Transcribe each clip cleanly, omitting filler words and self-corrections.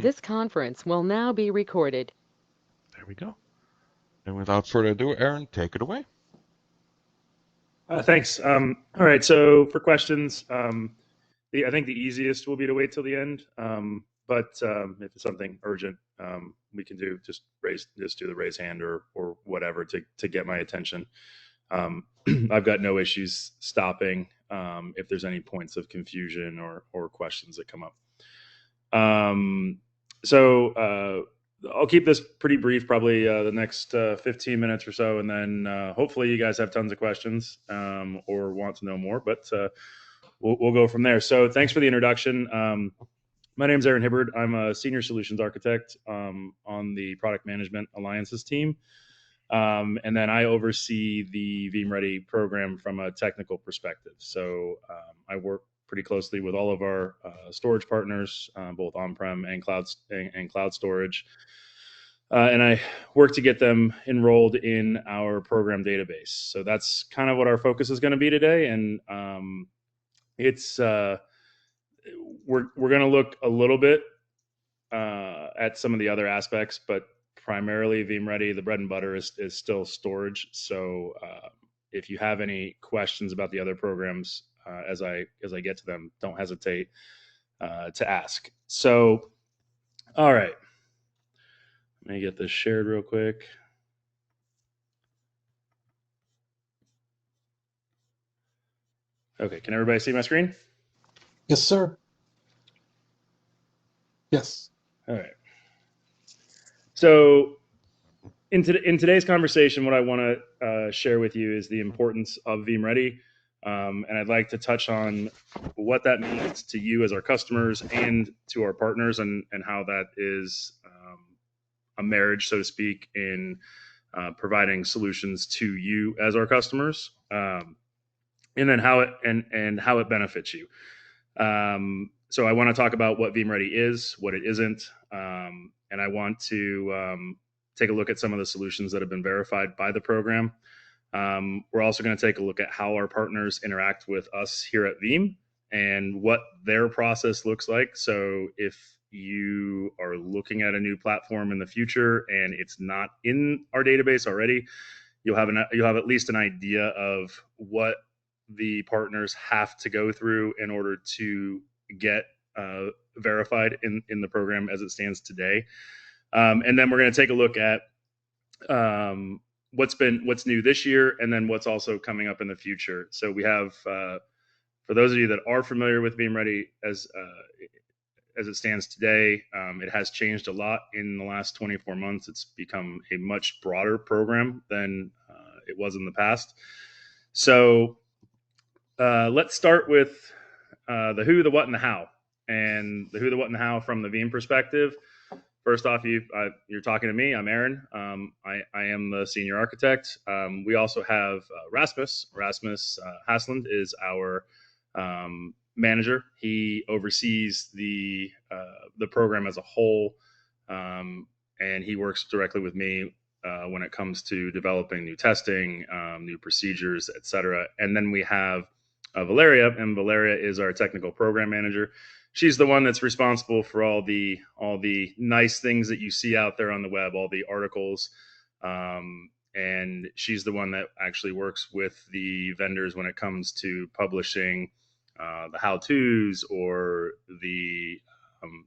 This conference will now be recorded. There we go. And without further ado, Aaron, take it away. Thanks. All right. So for questions, I think the easiest will be to wait till the end. But if it's something urgent, we can just do the raise hand or whatever to get my attention. I've got no issues stopping if there's any points of confusion or questions that come up. So I'll keep this pretty brief, probably the next 15 minutes or so, and then hopefully you guys have tons of questions or want to know more, but we'll go from there. So thanks for the introduction. My name is Aaron Hibbard. I'm a senior solutions architect on the product management alliances team. And then I oversee the Veeam Ready program from a technical perspective. So I work pretty closely with all of our storage partners, both on-prem and cloud storage. And I work to get them enrolled in our program database. So that's kind of what our focus is going to be today. And it's we're going to look a little bit at some of the other aspects, but primarily Veeam Ready, the bread and butter is still storage. So if you have any questions about the other programs as I get to them, don't hesitate to ask. So, all right. Let me get this shared real quick. Okay, can everybody see my screen? Yes, sir. Yes. All right. So in today's conversation, what I want to share with you is the importance of Veeam Ready. And I'd like to touch on what that means to you as our customers and to our partners, and how that is a marriage, so to speak, in providing solutions to you as our customers, and then how it benefits you. So I want to talk about what Veeam Ready is, what it isn't, and I want to take a look at some of the solutions that have been verified by the program. We're also going to take a look at how our partners interact with us here at Veeam and what their process looks like. So if you are looking at a new platform in the future and it's not in our database already, you'll have at least an idea of what the partners have to go through in order to get verified in the program as it stands today. And then we're going to take a look at what's new this year, and then what's also coming up in the future. So we have, for those of you that are familiar with Veeam Ready as it stands today, it has changed a lot in the last 24 months. It's become a much broader program than it was in the past. So let's start with the who, the what, and the how. And the who, the what, and the how from the Veeam perspective. First off, you're talking to me. I'm Aaron. I am the senior architect. We also have Rasmus. Rasmus Hasland is our manager. He oversees the program as a whole, and he works directly with me when it comes to developing new testing, new procedures, etc. And then we have Valeria, and Valeria is our technical program manager. She's the one that's responsible for all the nice things that you see out there on the web, all the articles, and she's the one that actually works with the vendors when it comes to publishing the how-tos or the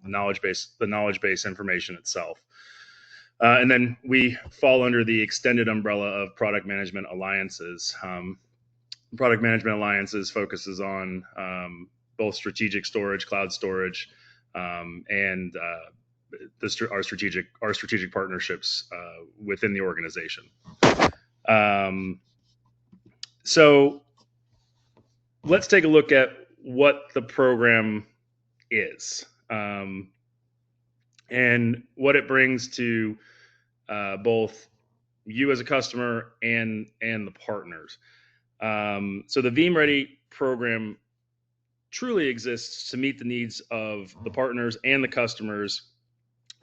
knowledge base information itself. And then we fall under the extended umbrella of product management alliances. Product management alliances focuses on both strategic storage, cloud storage, and our strategic partnerships within the organization. So let's take a look at what the program is and what it brings to both you as a customer and the partners. So the Veeam Ready program truly exists to meet the needs of the partners and the customers,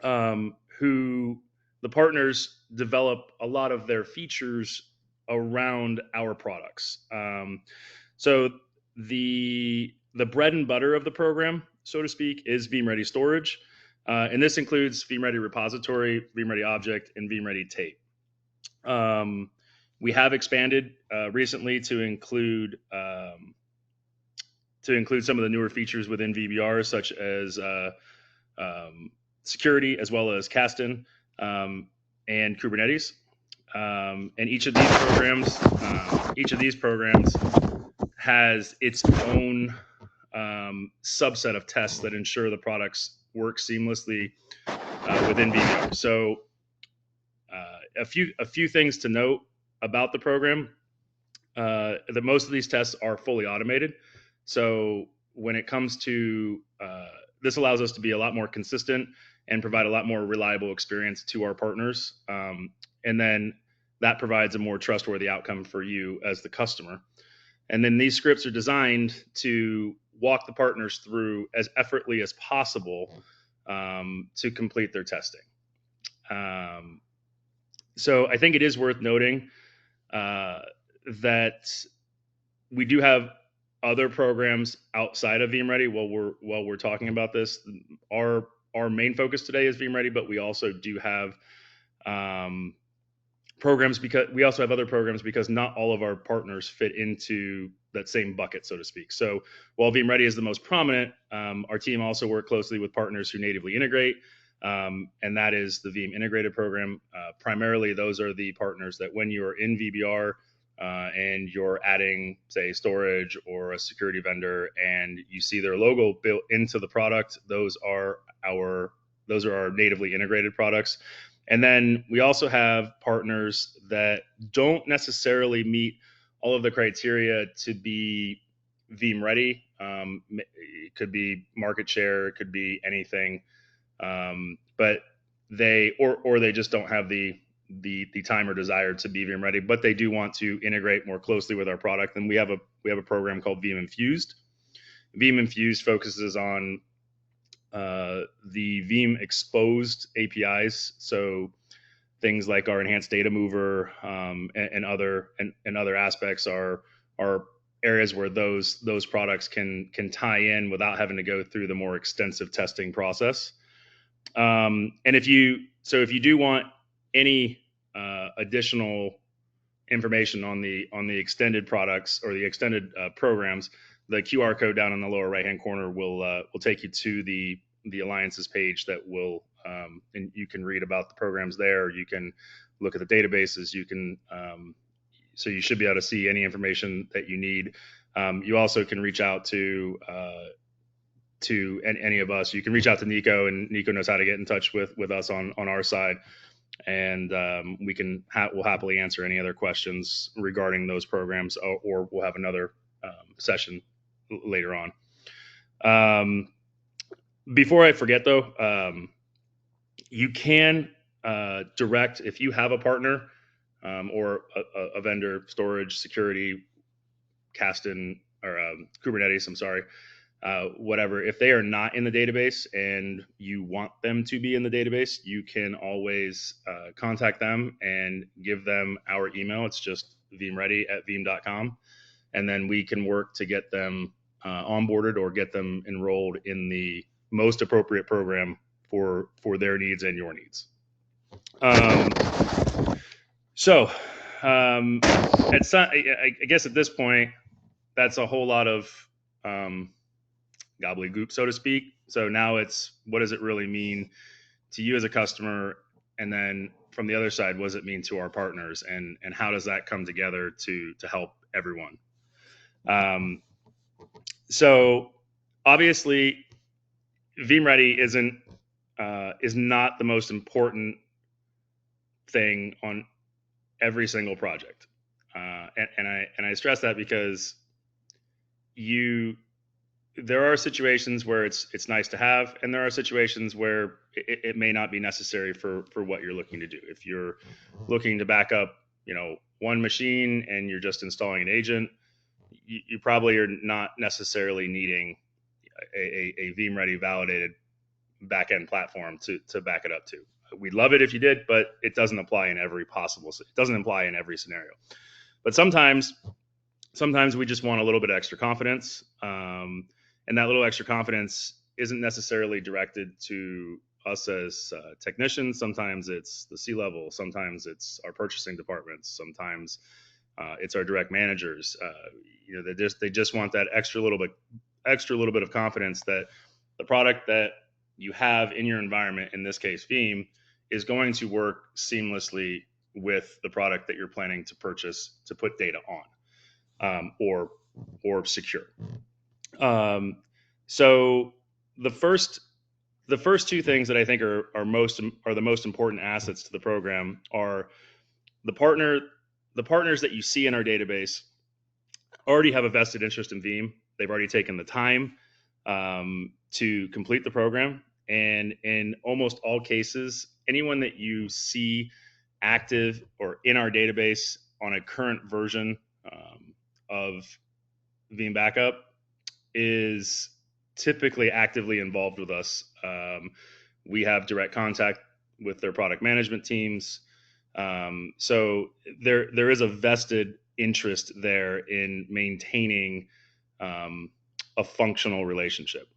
who the partners develop a lot of their features around our products. So the bread and butter of the program, so to speak, is Veeam Ready Storage. And this includes Veeam Ready Repository, Veeam Ready Object, and Veeam Ready Tape. We have expanded recently to include some of the newer features within VBR, such as security, as well as Kasten and Kubernetes. And each of these programs has its own subset of tests that ensure the products work seamlessly within VBR. So a few things to note about the program. The most of these tests are fully automated. So when it comes to this allows us to be a lot more consistent and provide a lot more reliable experience to our partners. And then that provides a more trustworthy outcome for you as the customer. And then these scripts are designed to walk the partners through as effortlessly as possible to complete their testing. So I think it is worth noting that we do have other programs outside of Veeam Ready while we're talking about this. Our main focus today is Veeam Ready, but we also do have programs because we also have other programs because not all of our partners fit into that same bucket, so to speak. So while Veeam Ready is the most prominent, our team also work closely with partners who natively integrate, and that is the Veeam Integrated Program. Primarily, those are the partners that when you're in VBR and you're adding, say, storage or a security vendor, and you see their logo built into the product, those are our natively integrated products. And then we also have partners that don't necessarily meet all of the criteria to be Veeam Ready. It could be market share, it could be anything, but they just don't have the time or desire to be Veeam Ready, but they do want to integrate more closely with our product. And we have a program called Veeam Infused. Veeam Infused focuses on the Veeam exposed APIs, so things like our enhanced data mover and other aspects are areas where those products can tie in without having to go through the more extensive testing process. And if you do want any additional information on the extended products or the extended programs, the QR code down in the lower right hand corner will take you to the alliances page that will and you can read about the programs there. You can look at the databases. You can so you should be able to see any information that you need. You also can reach out to any of us. You can reach out to Nico, and Nico knows how to get in touch with us on our side, and we'll happily answer any other questions regarding those programs, or we'll have another session later on. Before I forget, though, you can direct, if you have a partner or a vendor, storage, security, Kasten, or Kubernetes, I'm sorry, whatever, if they are not in the database and you want them to be in the database, you can always contact them and give them our email. It's just veeamready@veeam.com. And then we can work to get them onboarded or get them enrolled in the most appropriate program for their needs and your needs. I guess at this point, that's a whole lot of gobbledygook, so to speak. So now it's, what does it really mean to you as a customer? And then from the other side, what does it mean to our partners? And how does that come together to help everyone? So obviously, Veeam Ready is not the most important thing on every single project, and I stress that because there are situations where it's nice to have, and there are situations where it may not be necessary for what you're looking to do. If you're looking to back up, one machine and you're just installing an agent, you probably are not necessarily needing a Veeam Ready validated backend platform to back it up to. We'd love it if you did, but it doesn't apply in every scenario. But sometimes we just want a little bit of extra confidence, and that little extra confidence isn't necessarily directed to us as technicians. Sometimes it's the C-level. Sometimes it's our purchasing departments. Sometimes it's our direct managers. They just want that extra little bit of confidence that the product that you have in your environment, in this case Veeam, is going to work seamlessly with the product that you're planning to purchase to put data on, or secure. So the first two things that I think are the most important assets to the program are the partners that you see in our database already have a vested interest in Veeam. They've already taken the time to complete the program, and in almost all cases, anyone that you see active or in our database on a current version of Veeam Backup is typically actively involved with us. We have direct contact with their product management teams. So there is a vested interest there in maintaining a functional relationship.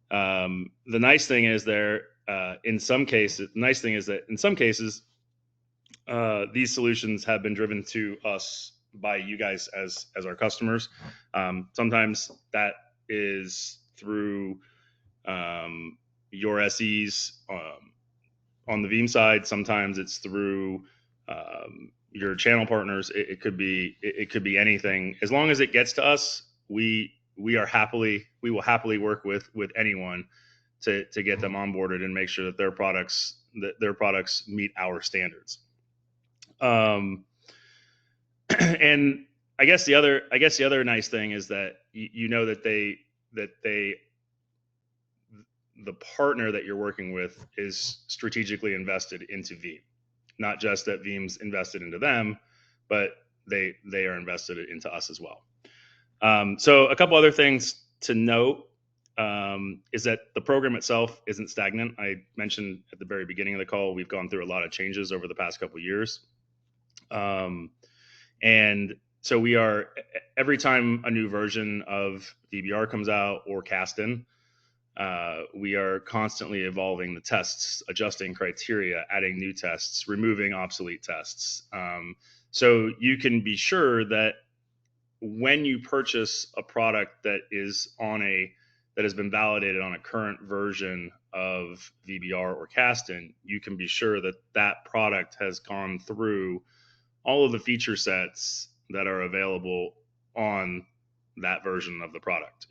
The nice thing is in some cases, these solutions have been driven to us by you guys as our customers. Sometimes that is through your SEs on the Veeam side. Sometimes it's through your channel partners. It could be anything. As long as it gets to us, we will happily work with anyone to get them onboarded and make sure that their products meet our standards. And I guess the other nice thing is that the partner that you're working with is strategically invested into Veeam. Not just that Veeam's invested into them, but they are invested into us as well. So a couple other things to note is that the program itself isn't stagnant. I mentioned at the very beginning of the call, we've gone through a lot of changes over the past couple of years. And so every time a new version of VBR comes out or Kasten, we are constantly evolving the tests, adjusting criteria, adding new tests, removing obsolete tests. So you can be sure that when you purchase a product that has been validated on a current version of VBR or Kasten, you can be sure that that product has gone through all of the feature sets that are available on that version of the product.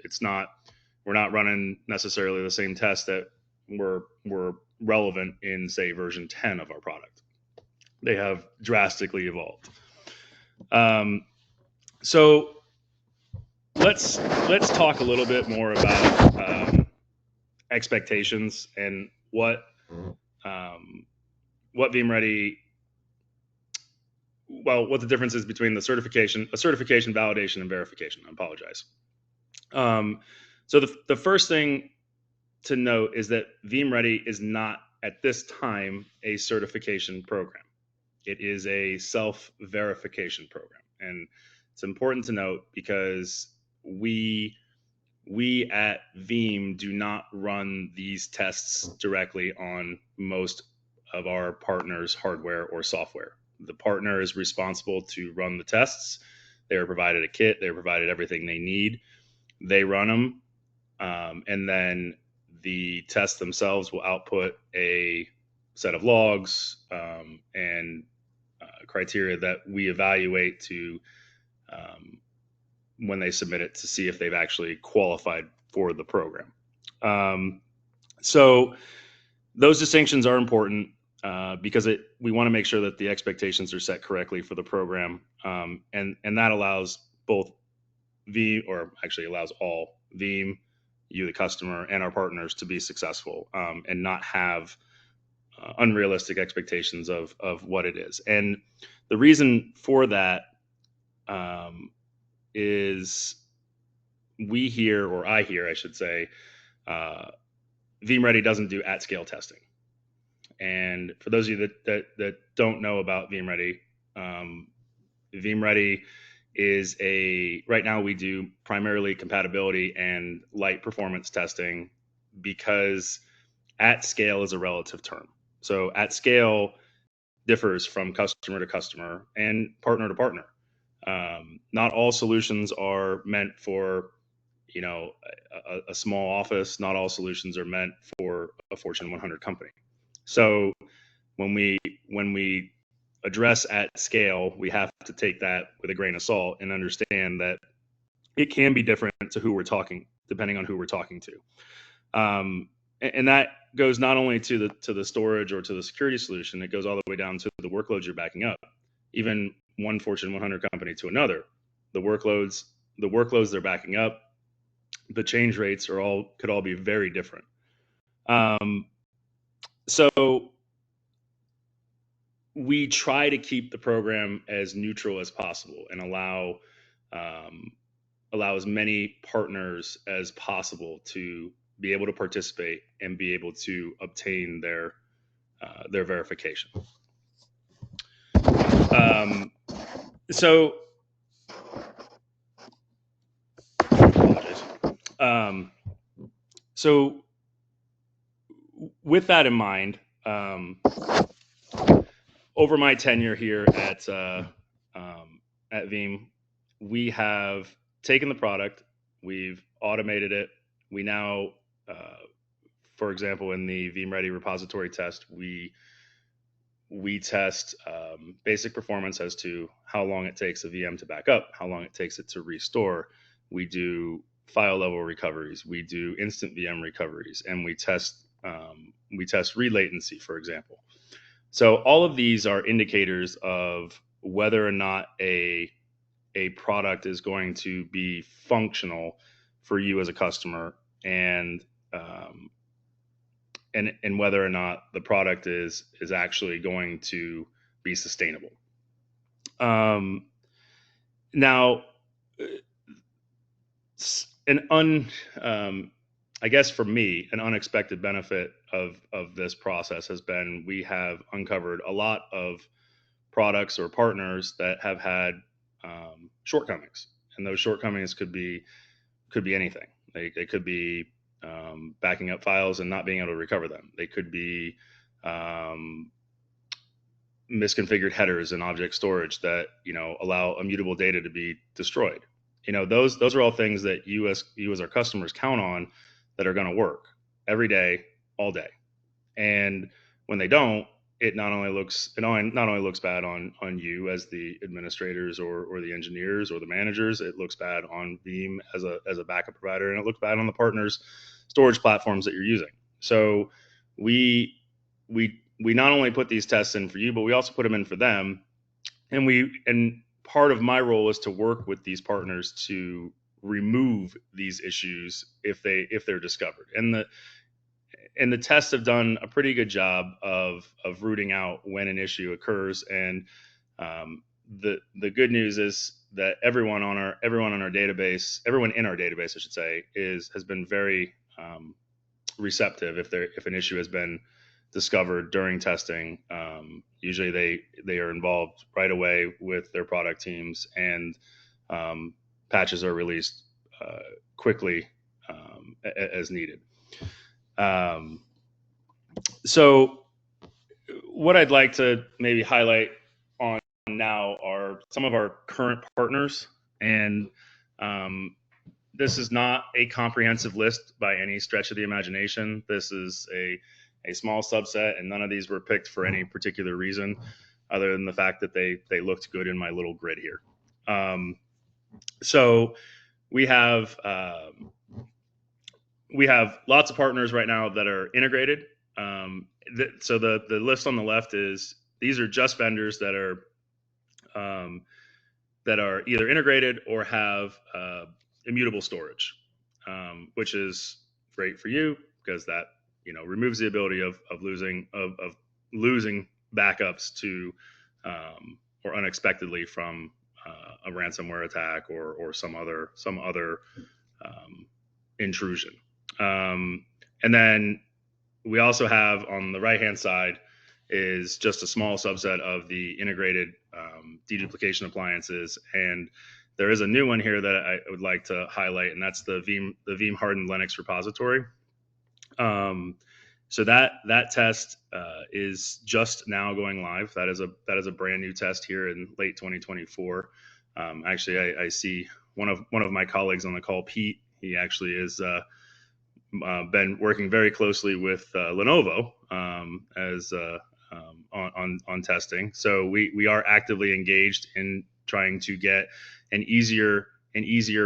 We're not running necessarily the same tests that were relevant in, say, version 10 of our product. They have drastically evolved. So let's talk a little bit more about expectations and what Veeam Ready. Well, what the difference is between a certification, validation, and verification. I apologize. So the first thing to note is that Veeam Ready is not at this time a certification program. It is a self-verification program. And it's important to note because we at Veeam do not run these tests directly on most of our partners' hardware or software. The partner is responsible to run the tests. They are provided a kit. They're provided everything they need. They run them. And then the tests themselves will output a set of logs and criteria that we evaluate to when they submit it to see if they've actually qualified for the program. So those distinctions are important because we want to make sure that the expectations are set correctly for the program, and that allows both Veeam, or actually allows all Veeam, you the customer, and our partners to be successful and not have unrealistic expectations of what it is. And the reason for that is I hear, I should say, Veeam Ready doesn't do at-scale testing. And for those of you that don't know about Veeam Ready, Veeam Ready is right now we do primarily compatibility and light performance testing because at scale is a relative term. So at scale differs from customer to customer and partner to partner. Not all solutions are meant for, you know, a small office. Not all solutions are meant for a Fortune 100 company. So when we address at scale, we have to take that with a grain of salt and understand that it can be different to who we're talking, depending on who we're talking to. And that goes not only to the storage or to the security solution, it goes all the way down to the workloads you're backing up. Even one Fortune 100 company to another, the workloads they're backing up, the change rates could all be very different. So we try to keep the program as neutral as possible and allow as many partners as possible to be able to participate and be able to obtain their verification. So, apologies. So, with that in mind, over my tenure here at Veeam, we have taken the product, we've automated it. We now, for example, in the Veeam Ready repository test, we test basic performance as to how long it takes a VM to back up, how long it takes it to restore. We do file level recoveries, we do instant VM recoveries, and we test read latency, for example. So all of these are indicators of whether or not a product is going to be functional for you as a customer, and whether or not the product is actually going to be sustainable. Now, I guess for me, an unexpected benefit of this process has been we have uncovered a lot of products or partners that have had shortcomings, and those shortcomings could be anything. They could be backing up files and not being able to recover them. They could be misconfigured headers and object storage that allow immutable data to be destroyed. Those are all things that you as our customers count on that are going to work every day, all day. And when they don't, it not only looks bad on you as the administrators or the engineers or the managers. It looks bad on Veeam as a backup provider, and it looks bad on the partners' storage platforms that you're using. So we not only put these tests in for you, but we also put them in for them. And part of my role is to work with these partners to remove these issues if they're discovered. And the tests have done a pretty good job of rooting out when an issue occurs. And the good news is that everyone in our database, I should say, has been very receptive if an issue has been discovered during testing. Usually they are involved right away with their product teams, and patches are released quickly as needed. So what I'd like to maybe highlight on now are some of our current partners, and this is not a comprehensive list by any stretch of the imagination. This is a small subset, and none of these were picked for any particular reason other than the fact that they looked good in my little grid here. So we have lots of partners right now that are integrated. So the list on the left these are just vendors that are either integrated or have immutable storage, which is great for you because that removes the ability of losing backups to or unexpectedly from a ransomware attack or some other intrusion. And then we also have on the right hand side is just a small subset of the integrated deduplication appliances, and there is a new one here that I would like to highlight, and that's the Veeam hardened Linux repository. So that test is just now going live. That is a brand new test here in late 2024. Actually, I see one of my colleagues on the call, Pete. He actually is been working very closely with Lenovo as on testing. So we are actively engaged in trying to get an easier,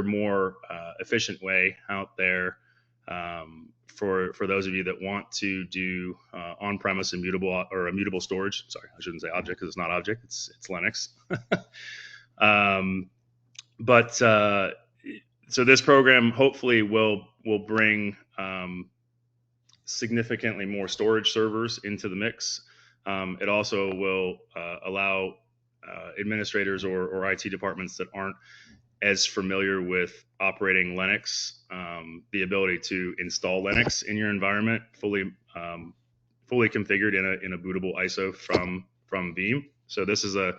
more efficient way out there for those of you that want to do on-premise immutable or immutable storage. Sorry, I shouldn't say object because it's not object. It's Linux. But so this program hopefully will bring significantly more storage servers into the mix. It also will allow administrators or IT departments that aren't as familiar with operating Linux, the ability to install Linux in your environment fully configured in a bootable ISO from Veeam. So this is a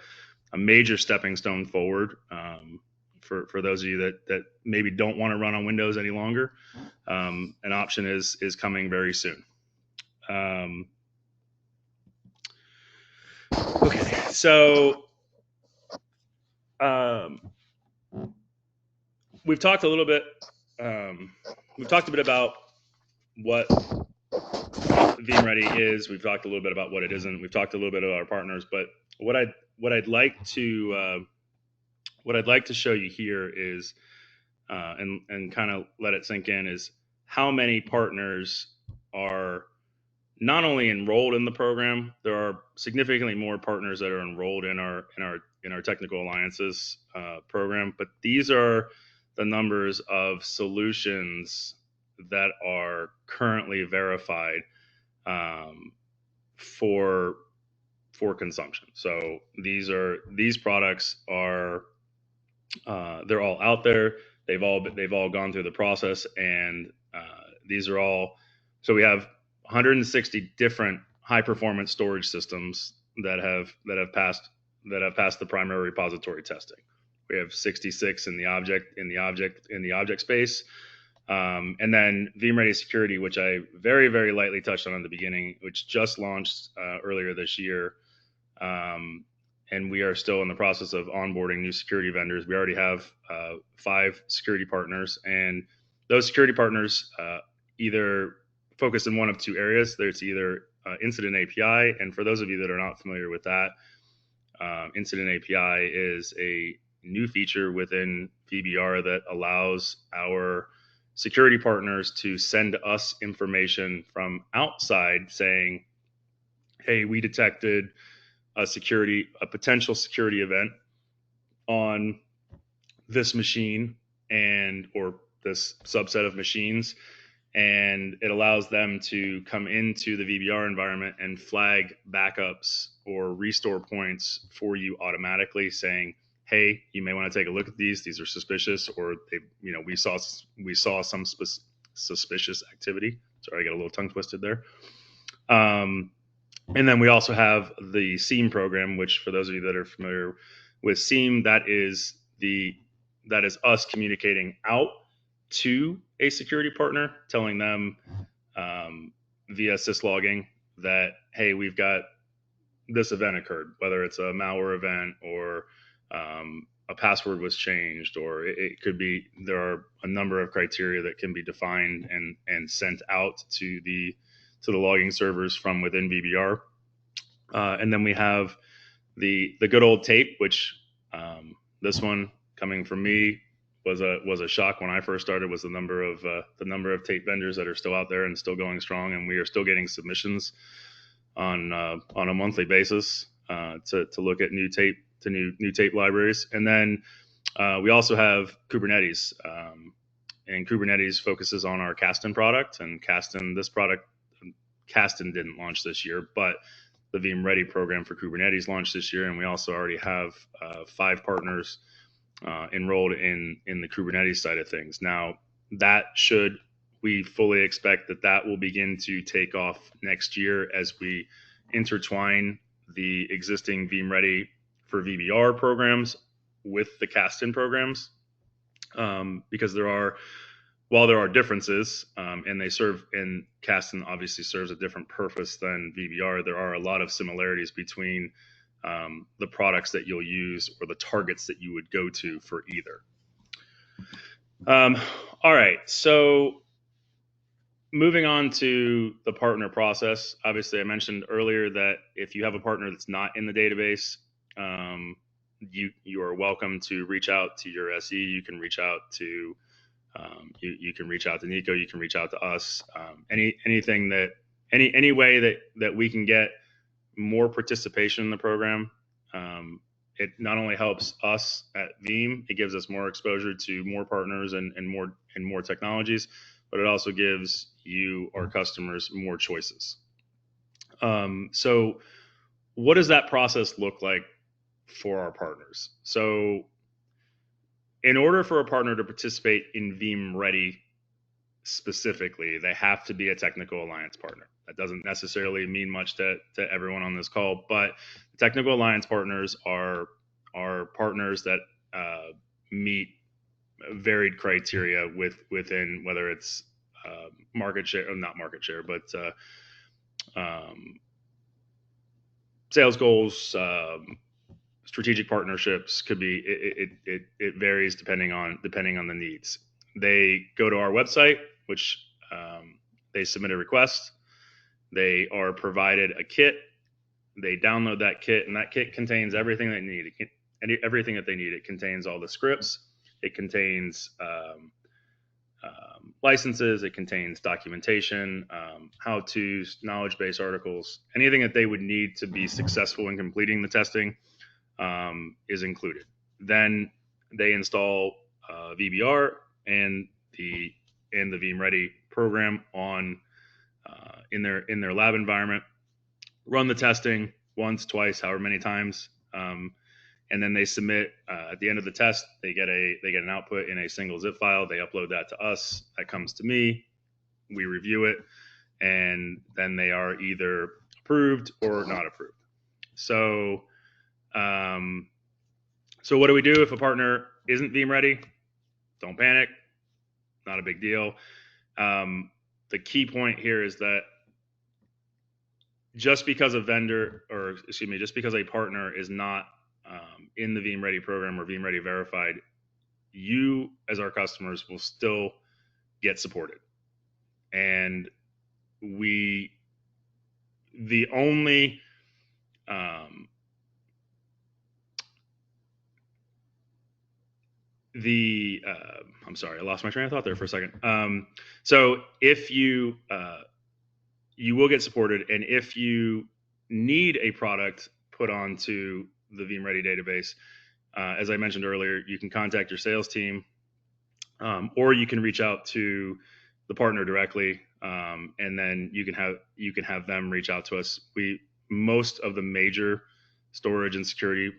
major stepping stone forward for those of you that maybe don't want to run on Windows any longer. An option is coming very soon. Okay, so we've talked a little bit. We've talked a bit about what Veeam Ready is. We've talked a little bit about what it isn't. We've talked a little bit about our partners, but what I'd like to show you here is and kind of let it sink in is how many partners are not only enrolled in the program. There are significantly more partners that are enrolled in our technical alliances program, but these are the numbers of solutions that are currently verified for consumption. So these products are they're all out there. They've all gone through the process, and these are all. So we have 160 different high performance storage systems that have passed the primary repository testing. We have 66 in the object space, and then Veeam Ready Security, which I very, very lightly touched on in the beginning, which just launched earlier this year. And we are still in the process of onboarding new security vendors. We already have 5 security partners, and those security partners either focus in one of 2 areas. There's either Incident API, and for those of you that are not familiar with that, Incident API is a new feature within VBR that allows our security partners to send us information from outside saying, hey, we detected a potential security event on this machine or this subset of machines, and it allows them to come into the VBR environment and flag backups or restore points for you automatically, saying, hey, you may want to take a look at these are suspicious, or we saw some suspicious activity. Sorry, I got a little tongue twisted there. And then we also have the SIEM program, which for those of you that are familiar with SIEM, that is us communicating out to a security partner, telling them via syslogging that, hey, we've got this event occurred, whether it's a malware event or a password was changed, or it could be, there are a number of criteria that can be defined and sent out to the logging servers from within VBR. And then we have the good old tape, which this one coming from me was a shock when I first started, was the number of tape vendors that are still out there and still going strong, and we are still getting submissions on a monthly basis to look at new tape libraries. And then we also have Kubernetes, and Kubernetes focuses on our Kasten product, and Kasten didn't launch this year, but the Veeam Ready program for Kubernetes launched this year, and we also already have 5 partners enrolled in the Kubernetes side of things. Now, we fully expect that will begin to take off next year as we intertwine the existing Veeam Ready for VBR programs with the Kasten programs, because there are while there are differences, and they serve, and Kasten obviously serves a different purpose than VBR, there are a lot of similarities between the products that you'll use or the targets that you would go to for either. All right, so moving on to the partner process. Obviously, I mentioned earlier that if you have a partner that's not in the database, you are welcome to reach out to your SE. You can reach out to you can reach out to Nico. You can reach out to us. Anything that any way that we can get more participation in the program. It not only helps us at Veeam, it gives us more exposure to more partners and more technologies, but it also gives you, our customers, more choices. So what does that process look like for our partners? So in order for a partner to participate in Veeam Ready specifically, they have to be a technical alliance partner. That doesn't necessarily mean much to everyone on this call, but technical alliance partners are partners that meet varied criteria within, whether it's market share, or not market share, but sales goals, strategic partnerships. Could be it varies depending on the needs. They go to our website, which they submit a request. They are provided a kit. They download that kit, and that kit contains everything they need. Everything that they need. It contains all the scripts. It contains licenses. It contains documentation, how-tos, knowledge-based articles. Anything that they would need to be successful in completing the testing is included. Then they install VBR and the Veeam Ready program on in their lab environment, run the testing once, twice, however many times, and then they submit at the end of the test. They get an output in a single zip file. They upload that to us. That comes to me. We review it, and then they are either approved or not approved. So, so what do we do if a partner isn't Veeam Ready? Don't panic. Not a big deal. The key point here is that just because a partner is not in the Veeam Ready program or Veeam Ready verified, you as our customers will still get supported. And the only I'm sorry, I lost my train of thought there for a second. So if you will get supported, and if you need a product put onto the Veeam Ready database, as I mentioned earlier, you can contact your sales team, or you can reach out to the partner directly, and then you can have them reach out to us. Most of the major storage and security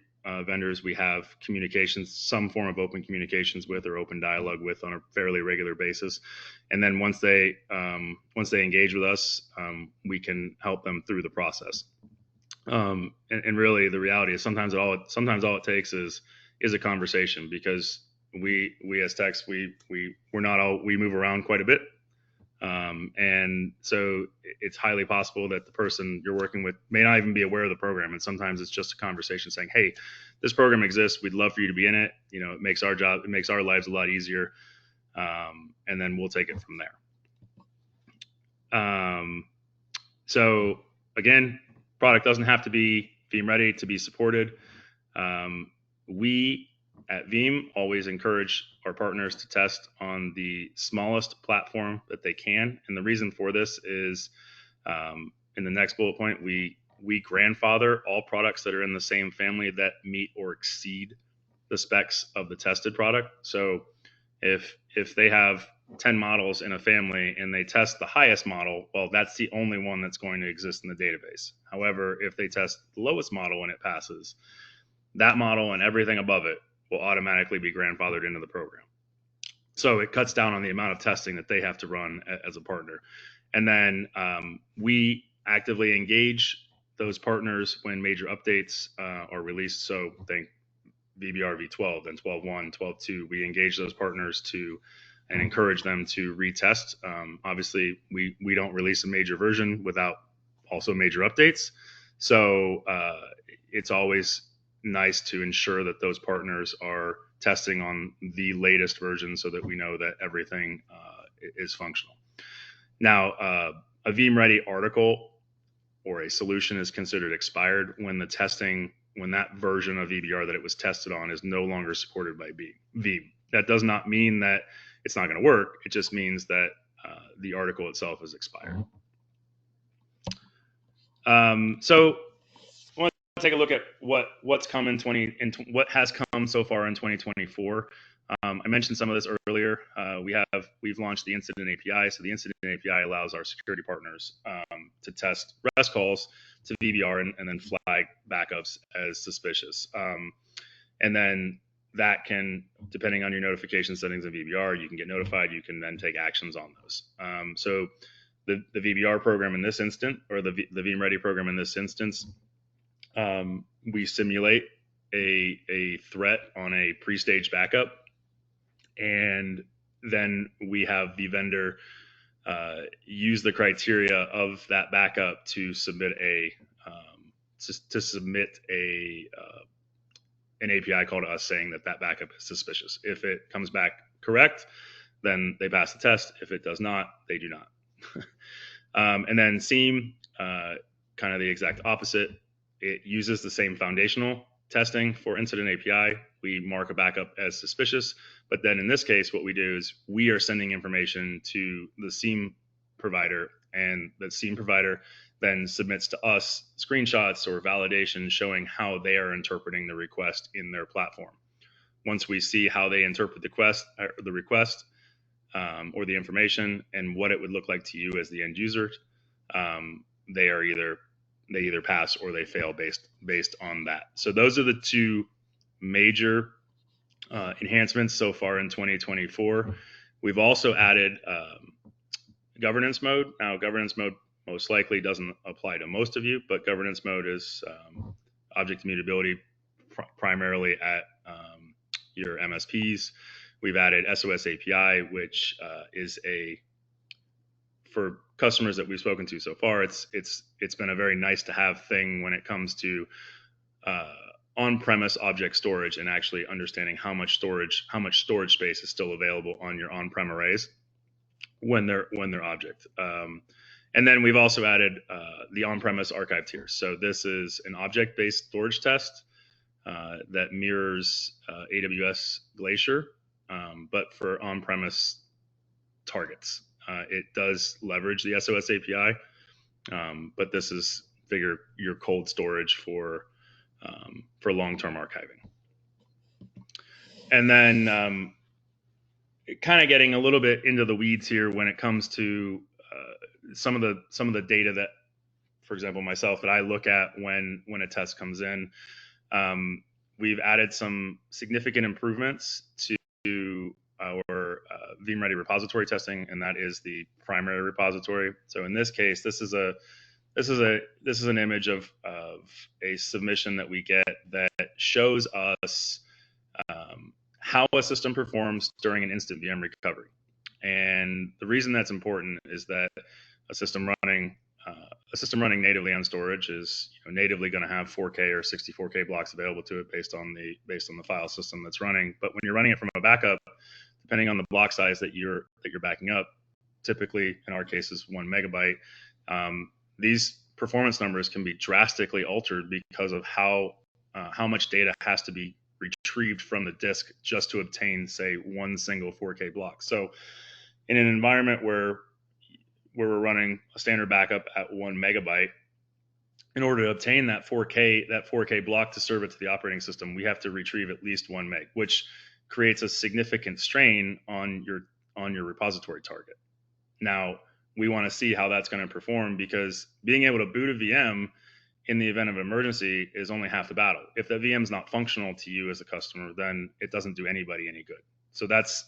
vendors, we have communications, some form of open communications with, or open dialogue with, on a fairly regular basis. And then once they engage with us, we can help them through the process. And really, the reality is sometimes all it takes is a conversation, because we as techs, we move around quite a bit. And so it's highly possible that the person you're working with may not even be aware of the program. And sometimes it's just a conversation saying, hey, this program exists. We'd love for you to be in it. It makes our lives a lot easier. And then we'll take it from there. So again, product doesn't have to be Veeam Ready to be supported. We at Veeam always encourage our partners to test on the smallest platform that they can. And the reason for this is, in the next bullet point, we grandfather all products that are in the same family that meet or exceed the specs of the tested product. So if they have 10 models in a family and they test the highest model, well, that's the only one that's going to exist in the database. However, if they test the lowest model and it passes, that model and everything above it will automatically be grandfathered into the program. So it cuts down on the amount of testing that they have to run as a partner. And then we actively engage those partners when major updates are released. So think VBR v12, then 12.1, 12.2. We engage those partners to and encourage them to retest. Obviously, we don't release a major version without also major updates. So it's always nice to ensure that those partners are testing on the latest version so that we know that everything is functional. Now, a Veeam Ready article or a solution is considered expired when that version of VBR that it was tested on is no longer supported by Veeam. That does not mean that it's not going to work. It just means that the article itself is expired. So I want to take a look at what's come what has come so far in 2024. I mentioned some of this earlier. We've launched the Incident API. So the Incident API allows our security partners to test REST calls to VBR and then flag backups as suspicious. And then that can, depending on your notification settings in VBR, you can get notified. You can then take actions on those. So the VBR program in this instance, or the Veeam Ready program in this instance, we simulate a threat on a pre-staged backup. And then we have the vendor use the criteria of that backup to submit an API call to us saying that backup is suspicious. If it comes back correct, then they pass the test. If it does not, they do not. And then Seam, kind of the exact opposite. It uses the same foundational testing for Incident API. We mark a backup as suspicious, but then in this case, what we do is we are sending information to the Seam provider, and the Seam provider then submits to us screenshots or validation showing how they are interpreting the request in their platform. Once we see how they interpret the request or the information and what it would look like to you as the end user, they either pass or they fail based on that. So those are the two major enhancements so far in 2024. We've also added governance mode. Now, governance mode most likely doesn't apply to most of you, but governance mode is object immutability primarily at your MSPs. We've added SOS API, which is for customers that we've spoken to so far, it's been a very nice to have thing when it comes to on-premise object storage and actually understanding how much storage space is still available on your on-prem arrays when they're object. And then we've also added the on-premise archive tiers. So this is an object-based storage test that mirrors AWS Glacier, but for on-premise targets. It does leverage the SOS API, but this is your cold storage for long-term archiving. And then kind of getting a little bit into the weeds here when it comes to some of the data that, for example, myself, that I look at when a test comes in. We've added some significant improvements to our Veeam Ready repository testing, and that is the primary repository. So in this case, this is an image of a submission that we get that shows us how a system performs during an instant VM recovery. And the reason that's important is that a system running natively on storage is natively going to have 4K or 64K blocks available to it based on the file system that's running. But when you're running it from a backup, depending on the block size that you're backing up, typically in our case is 1 megabyte, these performance numbers can be drastically altered because of how much data has to be retrieved from the disk just to obtain, say, one single 4K block. So in an environment where we're running a standard backup at 1 megabyte, in order to obtain that 4K block to serve it to the operating system, we have to retrieve at least 1 meg, which creates a significant strain on your repository target. Now, we want to see how that's going to perform, because being able to boot a VM in the event of an emergency is only half the battle. If the VM is not functional to you as a customer, then it doesn't do anybody any good. So that's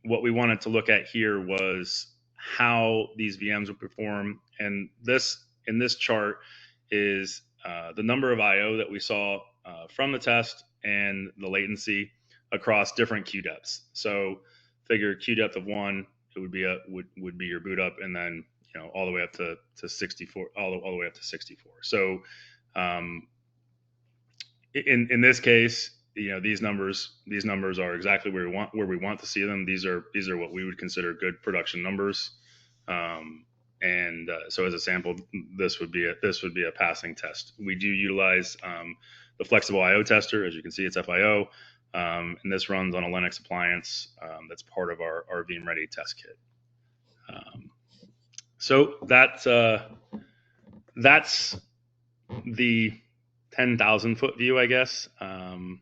what we wanted to look at here, was how these VMs would perform. And in this chart is the number of IO that we saw from the test and the latency across different queue depths. So figure queue depth of 1, it would be would be your boot up, and then all the way up to 64, all the way up to 64. So in this case, these numbers are exactly where we want to see them. These are what we would consider good production numbers. And so as a sample, this would be a passing test. We do utilize the flexible IO tester. As you can see, it's FIO, and this runs on a Linux appliance that's part of our Veeam Ready test kit. So that's the 10,000 foot view, I guess. So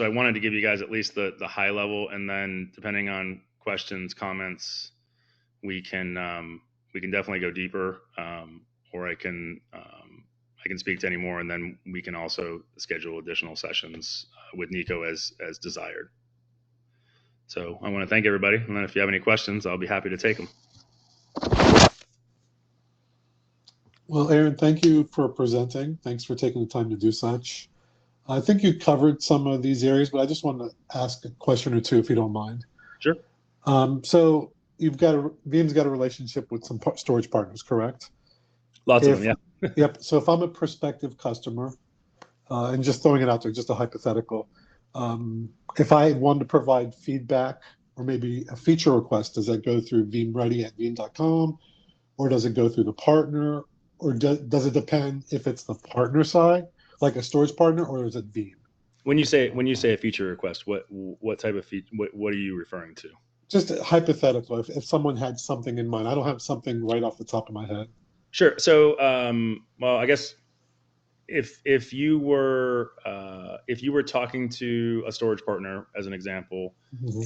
I wanted to give you guys at least the high level, and then depending on questions, comments, we can definitely go deeper, or I can speak to any more, and then we can also schedule additional sessions with Nico as desired. So I want to thank everybody, and then if you have any questions, I'll be happy to take them. Well, Aaron, thank you for presenting. Thanks for taking the time to do such. I think you covered some of these areas, but I just wanted to ask a question or two, if you don't mind. Sure. So Veeam's got a relationship with some storage partners, correct? Lots of them, yeah. Yep. So if I'm a prospective customer, and just throwing it out there, just a hypothetical, if I wanted to provide feedback or maybe a feature request, does that go through Veeam Ready at veeam.com, or does it go through the partner, or does it depend if it's the partner side, like a storage partner, or is it Veeam? When you say a feature request, what type of feature? What are you referring to? Just hypothetical. If someone had something in mind, I don't have something right off the top of my head. Sure. So, well, I guess if you were talking to a storage partner, as an example,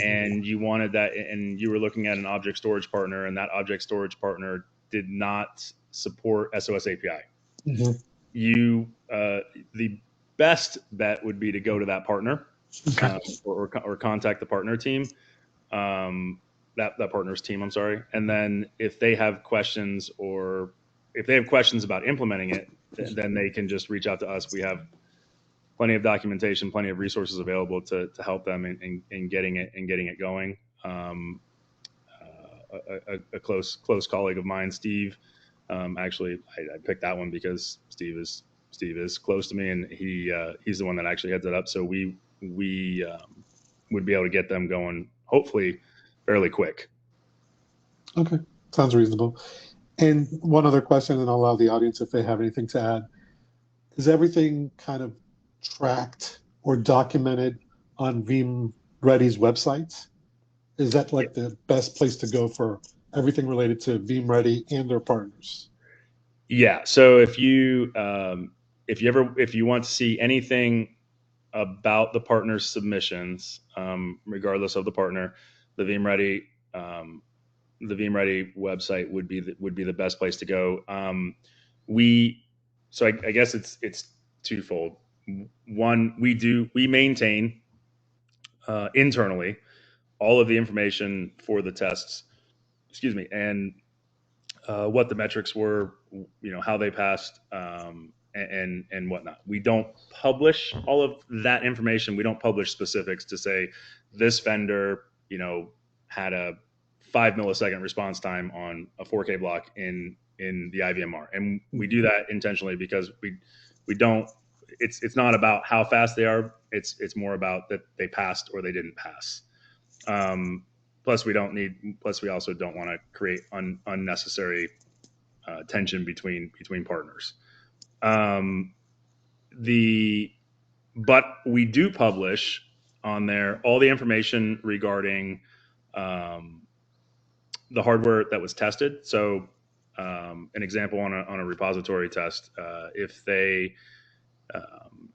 and you wanted that, and you were looking at an object storage partner, and that object storage partner did not support SOS API, the best bet would be to go to that partner, or contact the partner team, that partner's team. I'm sorry, and then if they have questions, or if they have questions about implementing it, then they can just reach out to us. We have plenty of documentation, plenty of resources available to help them in getting it going. A close colleague of mine, Steve, actually, I picked that one because Steve is close to me, and he's the one that actually heads it up. So we would be able to get them going, hopefully fairly quick. Okay, sounds reasonable. And one other question, and I'll allow the audience if they have anything to add. Is everything kind of tracked or documented on Veeam Ready's website? Is that like the best place to go for everything related to Veeam Ready and their partners? Yeah. So if you want to see anything about the partner's submissions, regardless of the partner, the Veeam Ready website would be the best place to go. So I guess it's twofold. One, we maintain internally all of the information for the tests, and what the metrics were, how they passed, and whatnot. We don't publish all of that information. We don't publish specifics to say this vendor, had a 5 millisecond response time on a 4K block in the IVMR, and we do that intentionally because we don't. It's not about how fast they are. It's more about that they passed or they didn't pass. Plus, we also don't want to create unnecessary tension between partners. But we do publish on there all the information regarding the hardware that was tested. So, an example on a repository test,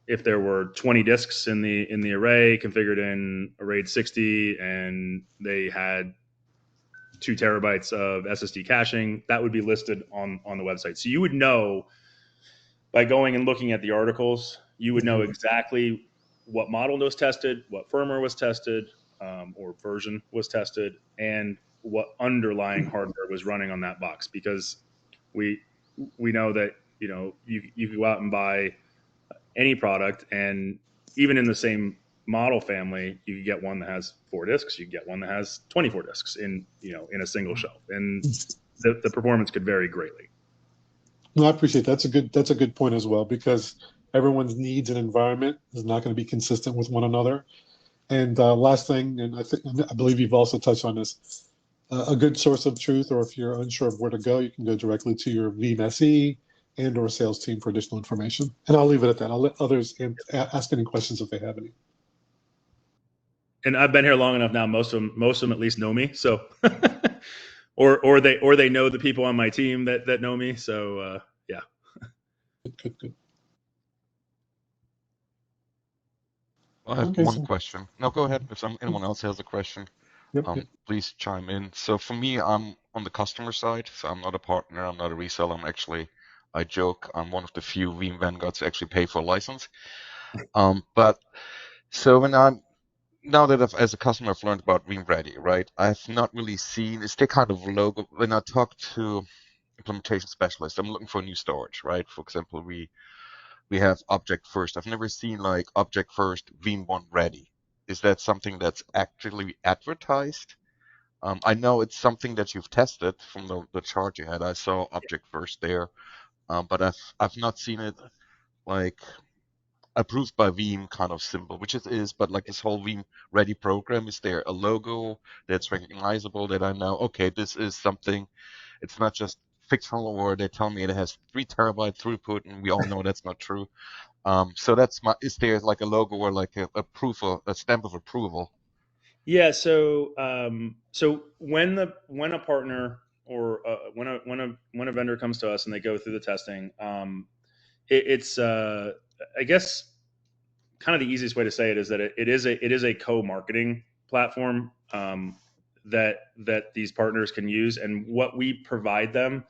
if there were 20 disks in the array configured in a RAID 60, and they had 2 terabytes of SSD caching, that would be listed on the website. So you would know by going and looking at the articles, you would know exactly what model was tested, what firmware was tested, or version was tested, and what underlying hardware was running on that box. Because we know that you could go out and buy any product, and even in the same model family, you can get one that has 4 disks, you can get one that has 24 disks in a single shelf, and the performance could vary greatly. No, I appreciate that. That's a good point as well, because everyone's needs and environment is not going to be consistent with one another. And last thing, and I believe you've also touched on this, a good source of truth, or if you're unsure of where to go, you can go directly to your Veeam SE and or sales team for additional information. And I'll leave it at that. I'll let others ask any questions if they have any. And I've been here long enough now. Most of them at least know me. So, or they know the people on my team that know me. So yeah. Good. I have Okay, one so question. No, go ahead. If anyone else has a question, yep. please chime in. So for me, I'm on the customer side, so I'm not a partner, I'm not a reseller. I joke, I'm one of the few Veeam vanguards to actually pay for a license. But so now that as a customer, I've learned about Veeam Ready, right? I've not really seen, it's the kind of logo. When I talk to implementation specialists, I'm looking for new storage, right? For example, we have Object First. I've never seen like Object First Veeam One Ready. Is that something that's actually advertised? I know it's something that you've tested from the chart you had. I saw Object First there, but I've not seen it like approved by Veeam kind of symbol, which it is, but like this whole Veeam Ready program, is there a logo that's recognizable that I know, okay, this is something, it's not just fictional, or they tell me it has 3 terabyte throughput, and we all know that's not true. So is there like a logo or like a stamp of approval? Yeah. So when a partner or when a vendor comes to us and they go through the testing, it's I guess kind of the easiest way to say it is that it is a co-marketing platform, that these partners can use, and what we provide them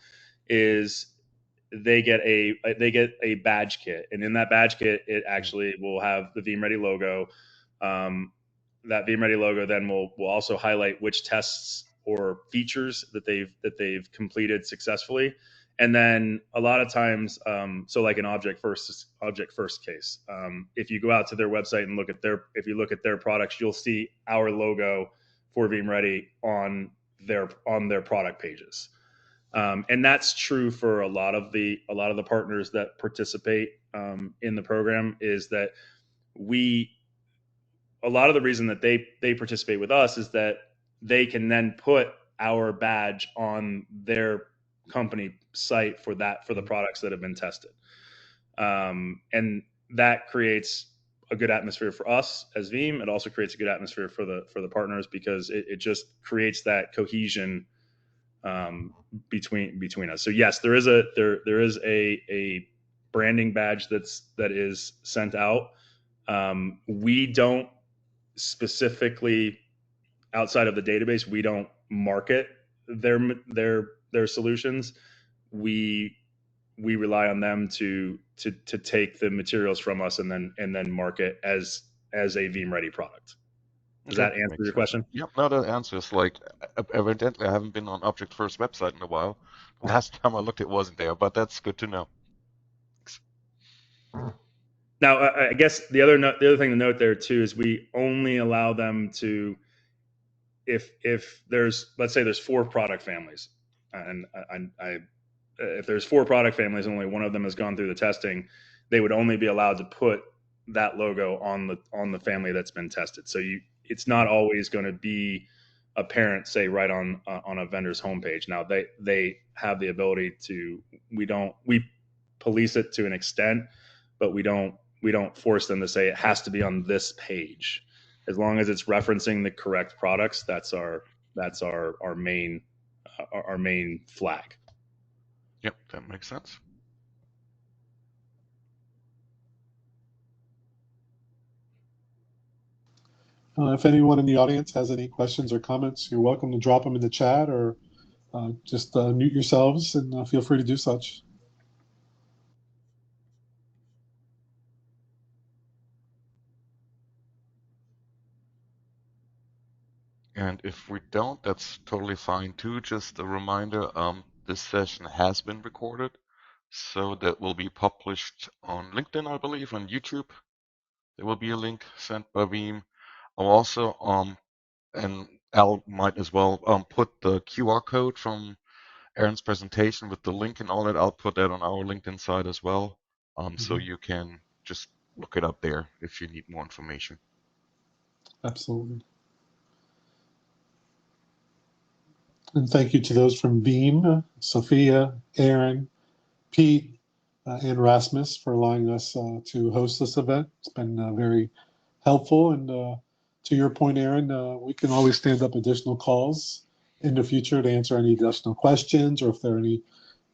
is they get a badge kit, and in that badge kit, it actually will have the Veeam Ready logo. Um, that Veeam Ready logo then will also highlight which tests or features that they've completed successfully, and then a lot of times, so like an object first case, if you go out to their website and look at their products, you'll see our logo for Veeam Ready on their product pages. And that's true for a lot of the partners that participate in the program. Is that we a lot of the reason that they participate with us is that they can then put our badge on their company site for the products that have been tested, and that creates a good atmosphere for us as Veeam. It also creates a good atmosphere for the partners, because it just creates that cohesion, between us. So yes, there is a branding badge that is sent out. We don't specifically, outside of the database, we don't market their solutions. We rely on them to take the materials from us and then market as a Veeam Ready product. Does Okay, that answer makes your sense. question? Yep, no, that answers like evidently I haven't been on Object First website in a while. Last time I looked, it wasn't there, but that's good to know. Now, I guess the other thing to note there too is we only allow them to, if there's, let's say there's 4 product families, and if there's 4 product families and only one of them has gone through the testing, they would only be allowed to put that logo on the family that's been tested. So it's not always going to be apparent, say right on a vendor's homepage. Now they have the ability to. We police it to an extent, but we don't force them to say it has to be on this page. As long as it's referencing the correct products, that's our main flag. Yep, that makes sense. If anyone in the audience has any questions or comments, you're welcome to drop them in the chat, or just mute yourselves, and feel free to do such. And if we don't, that's totally fine too. Just a reminder, this session has been recorded, so that will be published on LinkedIn, I believe, on YouTube. There will be a link sent by Veeam. I'll also and Al might as well put the QR code from Aaron's presentation with the link and all that. I'll put that on our LinkedIn side as well, so you can just look it up there if you need more information. Absolutely. And thank you to those from Veeam, Sophia, Aaron, Pete, and Rasmus for allowing us to host this event. It's been very helpful. And to your point, Aaron, we can always stand up additional calls in the future to answer any additional questions, or if there are any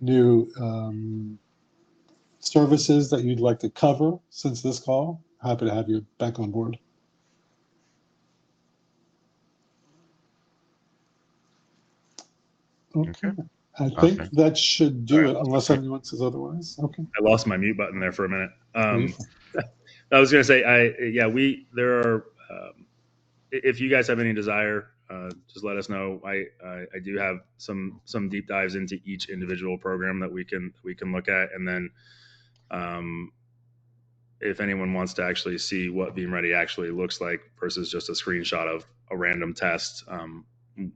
new services that you'd like to cover since this call. Happy to have you back on board. Okay. I think that should do it, unless anyone says otherwise. Okay. I lost my mute button there for a minute. I was going to say, there are, if you guys have any desire, just let us know. I do have some deep dives into each individual program that we can look at, and then if anyone wants to actually see what Veeam Ready actually looks like versus just a screenshot of a random test,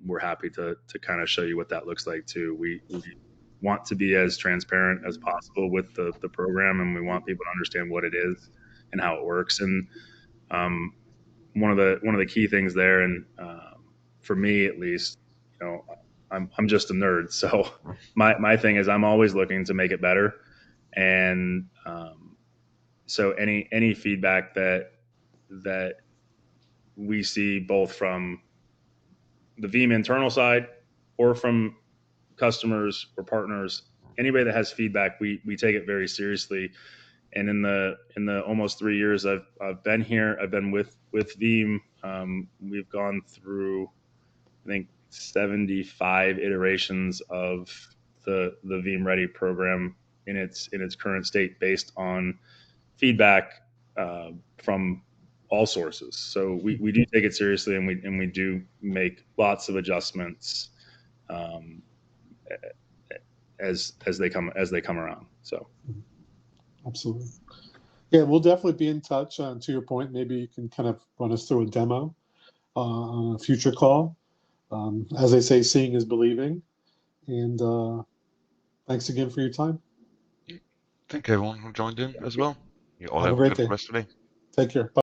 we're happy to kind of show you what that looks like too. We want to be as transparent as possible with the program, and we want people to understand what it is and how it works. And one of the key things there, and for me at least, I'm just a nerd, so my thing is I'm always looking to make it better, and so any feedback that we see both from the Veeam internal side or from customers or partners, anybody that has feedback, we take it very seriously. And in the almost 3 years I've been here, I've been with Veeam. We've gone through, I think, 75 iterations of the Veeam Ready program in its current state, based on feedback from all sources. So we do take it seriously, and we do make lots of adjustments as they come around. So absolutely. Yeah, we'll definitely be in touch. To your point, maybe you can kind of run us through a demo on a future call. As they say, seeing is believing. And thanks again for your time. Thank everyone who joined in as well. You all Have a have a great good day. rest of the day. Take care. Bye.